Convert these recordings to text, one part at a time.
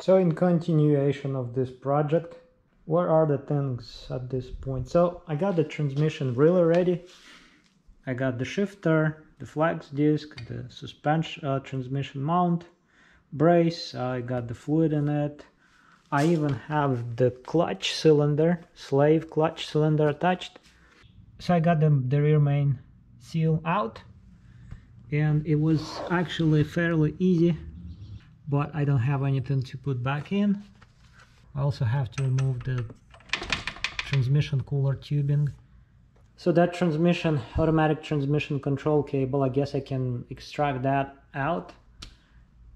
So in continuation of this project, what are the things at this point? So I got the transmission really ready. I got the shifter, the flex disc, the suspension transmission mount, brace, I got the fluid in it. I even have the clutch cylinder, slave clutch cylinder attached. So I got the rear main seal out, and it was actually fairly easy, but I don't have anything to put back in. I also have to remove the transmission cooler tubing. So that transmission, automatic transmission control cable, I guess I can extract that out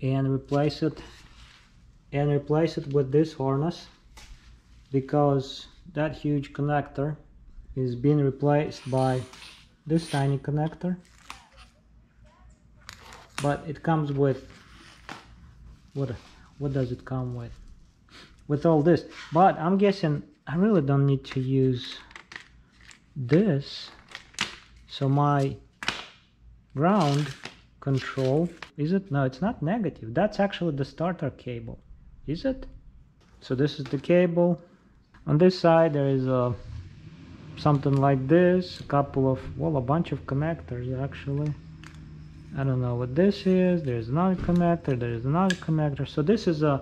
and replace it with this harness, because that huge connector is being replaced by this tiny connector. But it comes with what does it come with? With all this. But I'm guessing I really don't need to use this. So my ground control, is it? No, it's not negative. That's actually the starter cable. Is it? So this is the cable. On this side there is something like this, a couple of, well, a bunch of connectors actually. I don't know what this is. There's another connector, there is another connector. So this is a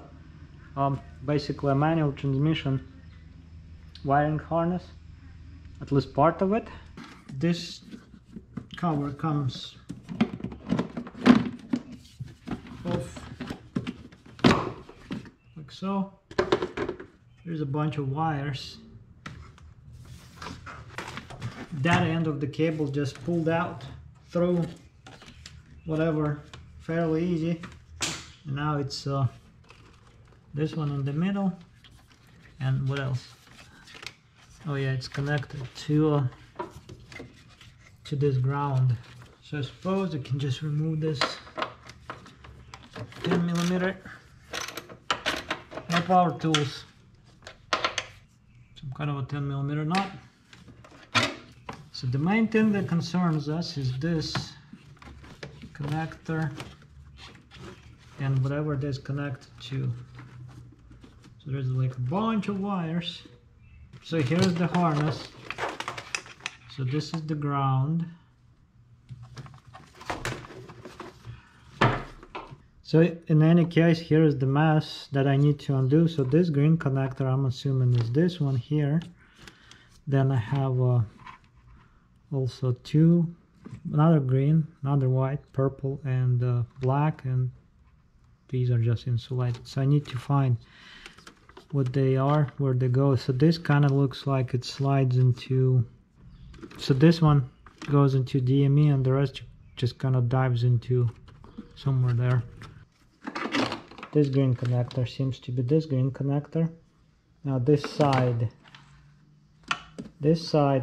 basically a manual transmission wiring harness, at least part of it. This cover comes off like so. There's a bunch of wires. That end of the cable just pulled out through whatever, fairly easy. And now it's this one in the middle. And what else? Oh yeah, it's connected to this ground. So I suppose I can just remove this 10mm. No power tools. Some kind of a 10mm knot. So the main thing that concerns us is this connector and whatever this connected to. So there's like a bunch of wires. So here's the harness. So this is the ground. So in any case, here is the mess that I need to undo. So this green connector, I'm assuming, is this one here. Then I have also two, another green, another white, purple, and black, and these are just insulated. So I need to find what they are, where they go. So this kind of looks like it slides into, so this one goes into DME and the rest just kind of dives into somewhere there. This green connector seems to be this green connector. Now this side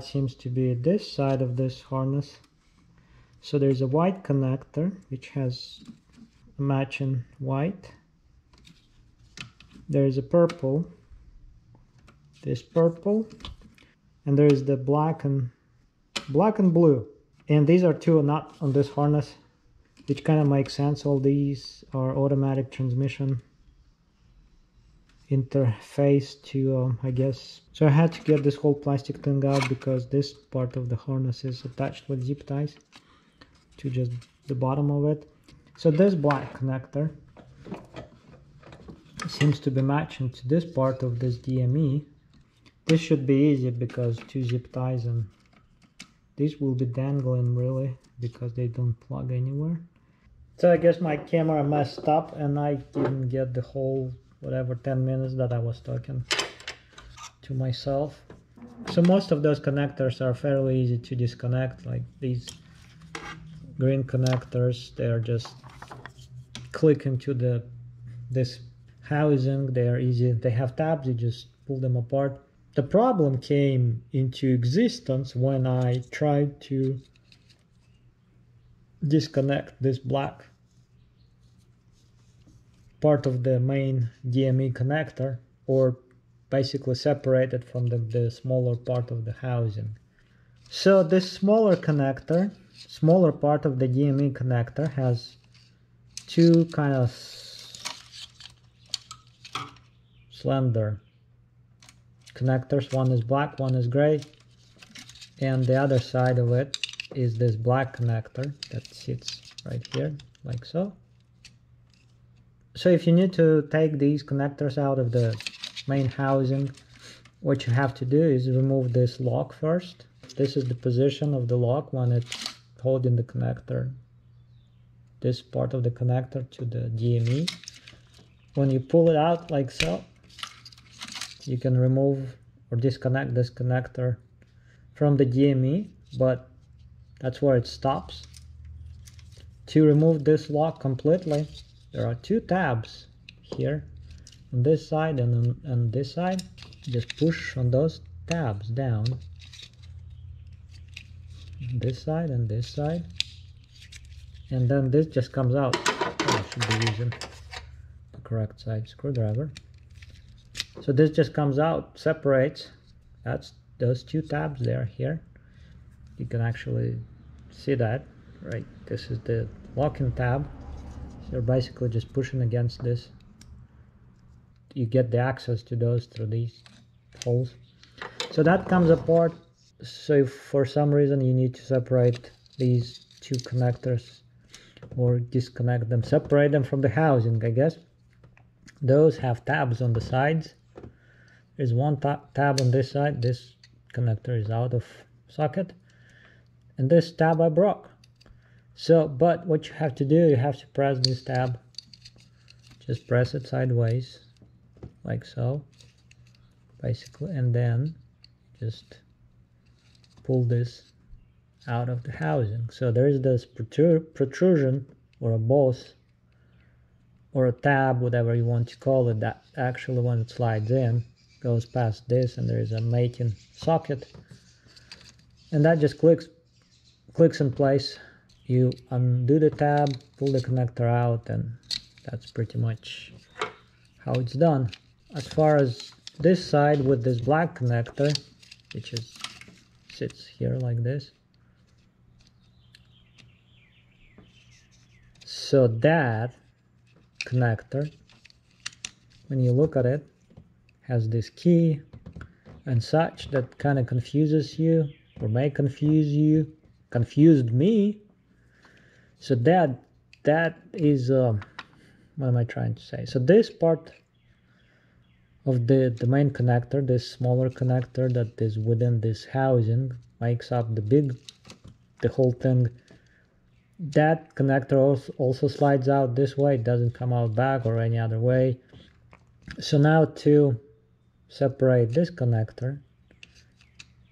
seems to be this side of this harness. So there's a white connector which has a matching white. There is a purple, this purple, and there is the black and blue. And these are two not on this harness, which kind of makes sense. All these are automatic transmission interface to I guess. So I had to get this whole plastic thing out because this part of the harness is attached with zip ties to just the bottom of it. So this black connector seems to be matching to this part of this DME. This should be easy because two zip ties, and these will be dangling really because they don't plug anywhere. So I guess my camera messed up and I didn't get the whole whatever 10 minutes that I was talking to myself. So most of those connectors are fairly easy to disconnect, like these green connectors. They are just click into this housing. They are easy, they have tabs, you just pull them apart. The problem came into existence when I tried to disconnect this black part of the main DME connector, or basically separate it from the smaller part of the housing. So this smaller connector, smaller part of the DME connector has two kind of slender connectors. One is black, one is gray, and the other side of it is this black connector that sits right here, like so. So if you need to take these connectors out of the main housing, what you have to do is remove this lock first. This is the position of the lock when it's holding the connector, this part of the connector to the DME. When you pull it out like so, you can remove or disconnect this connector from the DME, but that's where it stops. To remove this lock completely, there are two tabs here on this side and on this side. Just push on those tabs down, this side and this side, and then this just comes out. Oh, I should be using the correct side screwdriver. So this just comes out, separates. That's those two tabs there here. You can actually see that, right? This is the locking tab. So you're basically just pushing against this. You get the access to those through these holes. So that comes apart. So if for some reason you need to separate these two connectors or disconnect them, separate them from the housing, I guess. Those have tabs on the sides. There's one tab on this side. This connector is out of socket, and this tab I broke. So, but what you have to do, you have to press this tab. Just press it sideways, like so, basically, and then just pull this out of the housing. So there's this protrusion or a boss or a tab, whatever you want to call it, that actually when it slides in goes past this, and there is a mating socket, and that just clicks in place. You undo the tab, pull the connector out, and that's pretty much how it's done. As far as this side with this black connector, which sits here like this, so that connector, when you look at it, has this key and such that kind of confuses you, or may confuse you, confused me. So that is what am I trying to say? So this part of the main connector, this smaller connector that is within this housing, makes up the whole thing. That connector also slides out this way. It doesn't come out back or any other way. So now to separate this connector,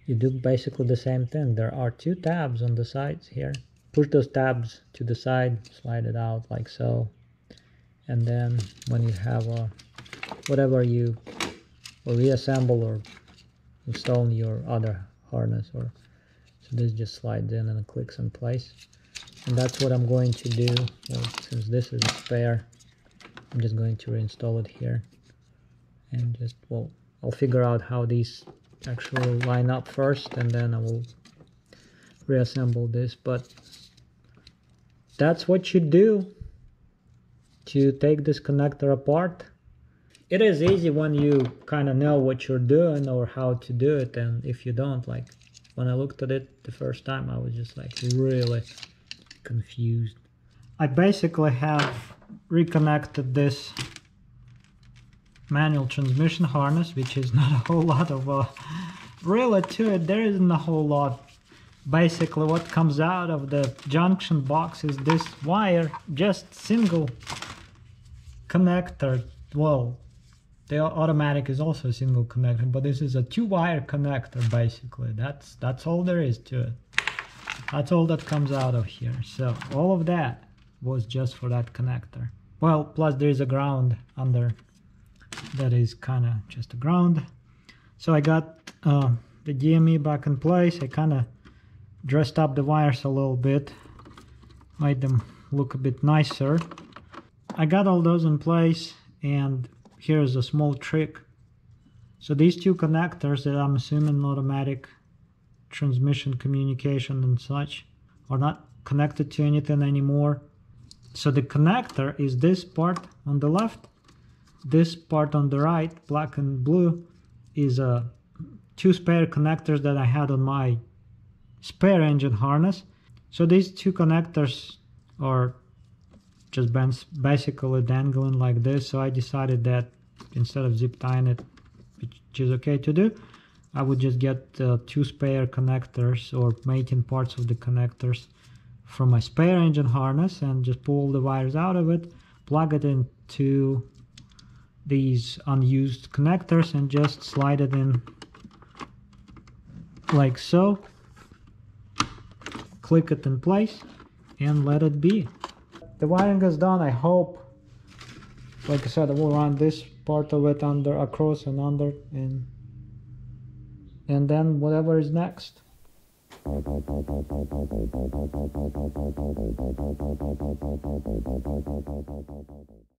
you do basically the same thing. There are two tabs on the sides here. Push those tabs to the side, slide it out like so, and then when you have whatever you reassemble or install your other harness, or so this just slides in and it clicks in place. And that's what I'm going to do. Well, since this is a spare, I'm just going to reinstall it here, and just, well, I'll figure out how these actually line up first, and then I will reassemble this. But that's what you do to take this connector apart. It is easy when you kind of know what you're doing or how to do it, and if you don't, like when I looked at it the first time, I was just like really confused. I basically have reconnected this manual transmission harness, which is not a whole lot of really to it. There isn't a whole lot. Basically what comes out of the junction box is this wire, just single connector. Well, the automatic is also a single connector, but this is a two-wire connector basically. That's all there is to it. That's all that comes out of here. So all of that was just for that connector. Well, plus there is a ground under that is kind of just a ground. So I got the DME back in place. I kind of dressed up the wires a little bit, made them look a bit nicer. I got all those in place, and here's a small trick. So these two connectors that I'm assuming automatic transmission communication and such are not connected to anything anymore. So the connector is this part on the left, this part on the right, black and blue, is two spare connectors that I had on my spare engine harness. So these two connectors are just basically dangling like this, so I decided that instead of zip tying it, which is okay to do, I would just get two spare connectors or mating parts of the connectors from my spare engine harness and just pull the wires out of it, plug it into these unused connectors and just slide it in like so, click it in place and let it be. The wiring is done. I hope, like I said, I will run this part of it under, across and under, and then whatever is next.